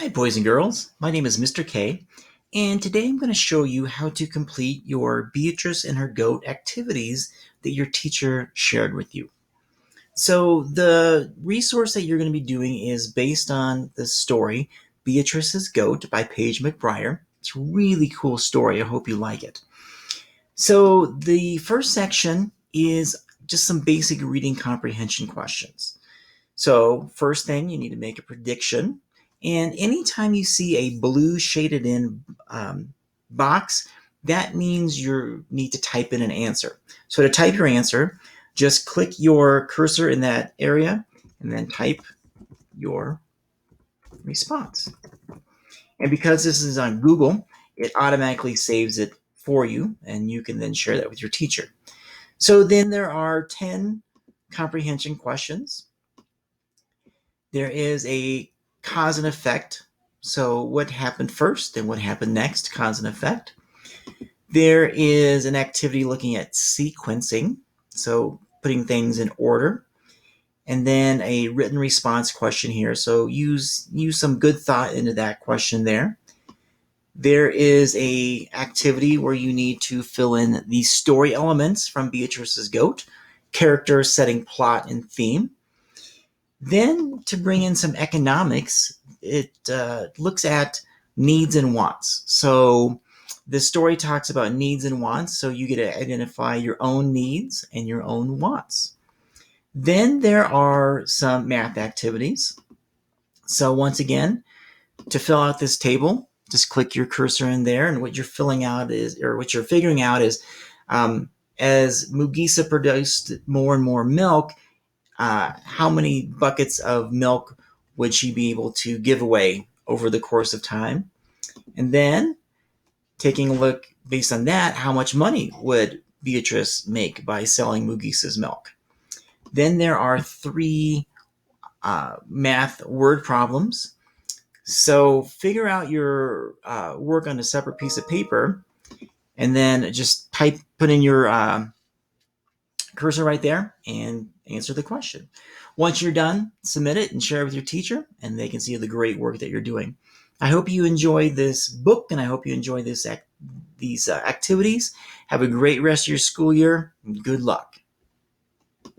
Hi, boys and girls. My name is Mr. K, and today I'm going to show you how to complete your Beatrice and Her Goat activities that your teacher shared with you. So, the resource that you're going to be doing is based on the story Beatrice's Goat by Paige McBriar. It's a really cool story. I hope you like it. So, the first section is just some basic reading comprehension questions. So, first thing, you need to make a prediction. And anytime you see a blue shaded in box, that means you need to type in an answer. So, to type your answer, just click your cursor in that area and then type your response. And because this is on Google, it automatically saves it for you, and you can then share that with your teacher. So, then there are 10 comprehension questions. There is a cause and effect. So, what happened first and what happened next, cause and effect. There is an activity looking at sequencing, so putting things in order. And then a written response question here. So, use some good thought into that question there. There is a activity where you need to fill in the story elements from Beatrice's Goat, character, setting, plot, and theme. Then, to bring in some economics, it looks at needs and wants. So, the story talks about needs and wants, so you get to identify your own needs and your own wants. Then, there are some math activities. So, once again, to fill out this table, just click your cursor in there, and what you're filling out is, or what you're figuring out is, as Mugisa produced more and more milk, how many buckets of milk would she be able to give away over the course of time? And then taking a look based on that, how much money would Beatrice make by selling Mugisa's milk? Then there are 3 math word problems. So figure out your work on a separate piece of paper, and then just put in your cursor right there and answer the question. Once you're done, submit it and share it with your teacher, and they can see the great work that you're doing. I hope you enjoy this book, and I hope you enjoy these activities. Have a great rest of your school year, and good luck.